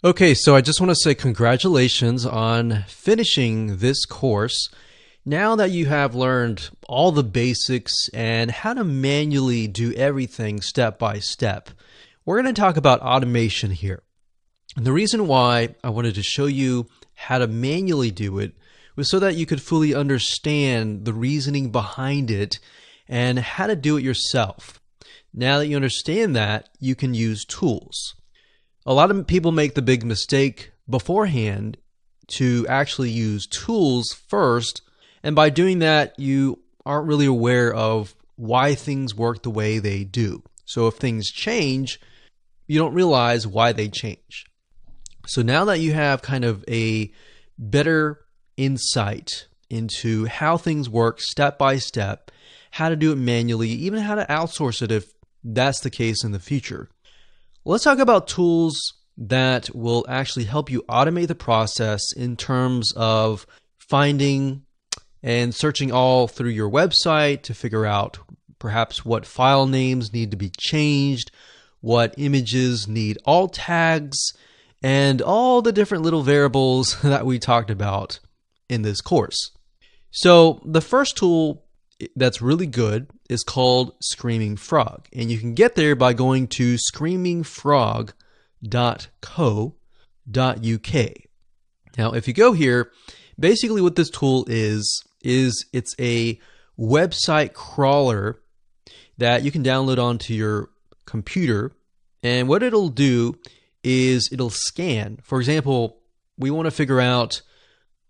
Okay, so I just want to say congratulations on finishing this course. Now that you have learned all the basics and how to manually do everything step by step, we're going to talk about automation here. And the reason why I wanted to show you how to manually do it was so that you could fully understand the reasoning behind it and how to do it yourself. Now that you understand that, you can use tools. A lot of people make the big mistake beforehand to actually use tools first, and by doing that, you aren't really aware of why things work the way they do. So if things change, you don't realize why they change. So now that you have kind of a better insight into how things work step by step, how to do it manually, even how to outsource it if that's the case in the future. Let's talk about tools that will actually help you automate the process in terms of finding and searching all through your website to figure out perhaps what file names need to be changed, what images need alt tags, and all the different little variables that we talked about in this course. So the first tool that's really good is called Screaming Frog, and you can get there by going to screamingfrog.co.uk. Now, if you go here, basically what this tool is it's a website crawler that you can download onto your computer, and what it'll do is it'll scan. For example, we want to figure out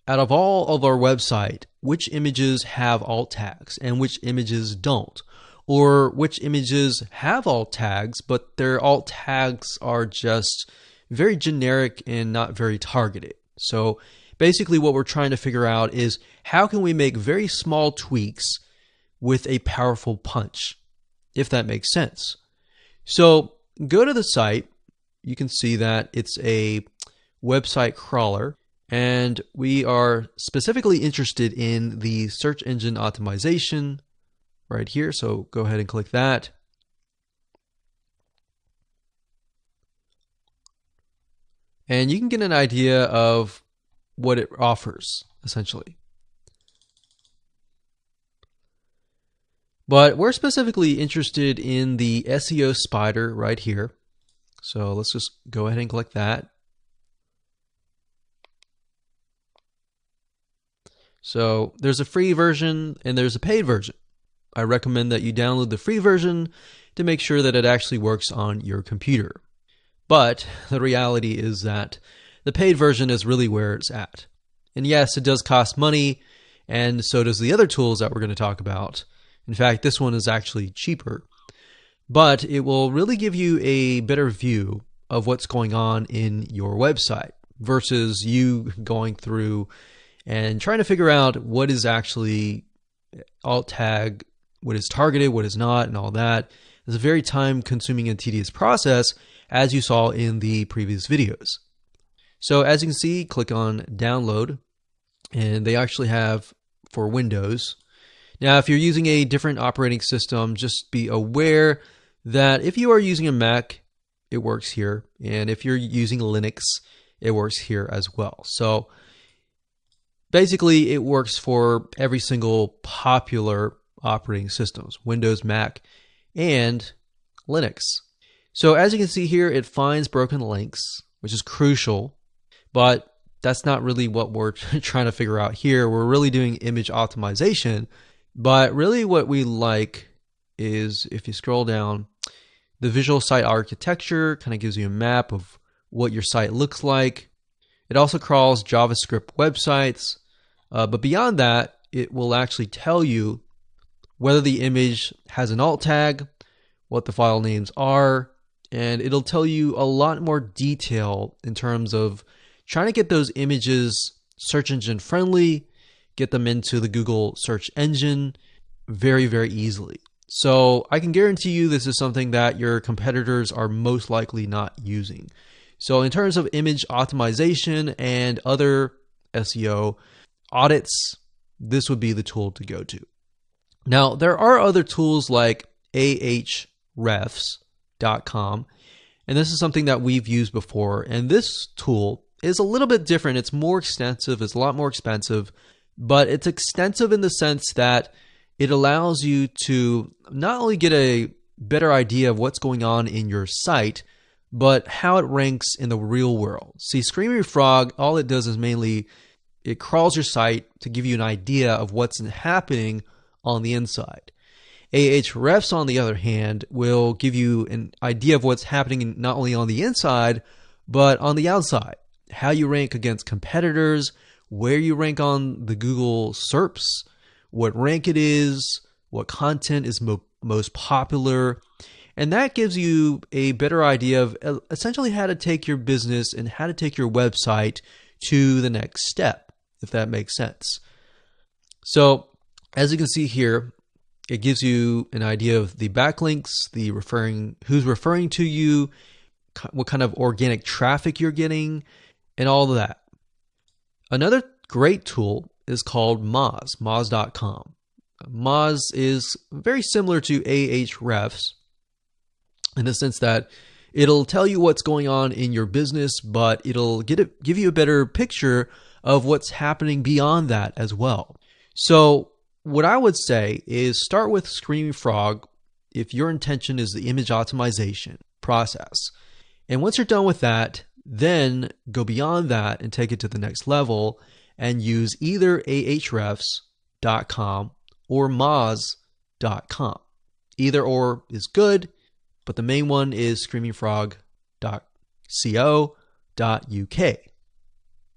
of all of our website, which images have alt tags and which images don't, or which images have alt tags, but their alt tags are just very generic and not very targeted. So basically what we're trying to figure out is how can we make very small tweaks with a powerful punch, if that makes sense. So go to the site. You can see that it's a website crawler, and we are specifically interested in the search engine optimization right here. So go ahead and click that. And you can get an idea of what it offers, essentially. But we're specifically interested in the SEO spider right here. So let's just go ahead and click that. So there's a free version and there's a paid version. I recommend that you download the free version to make sure that it actually works on your computer. But the reality is that the paid version is really where it's at. And yes, it does cost money, and so does the other tools that we're going to talk about. In fact, this one is actually cheaper. But it will really give you a better view of what's going on in your website versus you going through and trying to figure out what is actually alt tag, what is targeted, what is not, and all that. It's a very time-consuming and tedious process, as you saw in the previous videos. So as you can see, click on download, and they actually have for Windows. Now, if you're using a different operating system, just be aware that if you are using a Mac, it works here. And if you're using Linux, it works here as well. So basically, it works for every single popular operating systems, Windows, Mac, and Linux. So as you can see here, it finds broken links, which is crucial, but that's not really what we're trying to figure out here. We're really doing image optimization, but really what we like is, if you scroll down, the visual site architecture kind of gives you a map of what your site looks like. It also crawls JavaScript websites, but beyond that, it will actually tell you whether the image has an alt tag, what the file names are, and it'll tell you a lot more detail in terms of trying to get those images search engine friendly, get them into the Google search engine very, very easily. So I can guarantee you this is something that your competitors are most likely not using. So in terms of image optimization and other SEO audits, this would be the tool to go to. Now, there are other tools like ahrefs.com, And this is something that we've used before. And this tool is a little bit different. It's more extensive. It's a lot more expensive, but it's extensive in the sense that it allows you to not only get a better idea of what's going on in your site, but how it ranks in the real world. See, Screaming Frog, all it does is mainly it crawls your site to give you an idea of what's happening on the inside. Ahrefs, on the other hand, will give you an idea of what's happening not only on the inside, but on the outside. How you rank against competitors, where you rank on the Google SERPs, what rank it is, what content is most popular. And that gives you a better idea of essentially how to take your business and how to take your website to the next step, if that makes sense. So as you can see here, it gives you an idea of the backlinks, who's referring to you, what kind of organic traffic you're getting, and all of that. Another great tool is called Moz, Moz.com. Moz is very similar to Ahrefs in the sense that it'll tell you what's going on in your business, but it'll give you a better picture of what's happening beyond that as well. So what I would say is start with Screaming Frog if your intention is the image optimization process. And once you're done with that, then go beyond that and take it to the next level and use either ahrefs.com or moz.com. Either or is good, but the main one is screamingfrog.co.uk.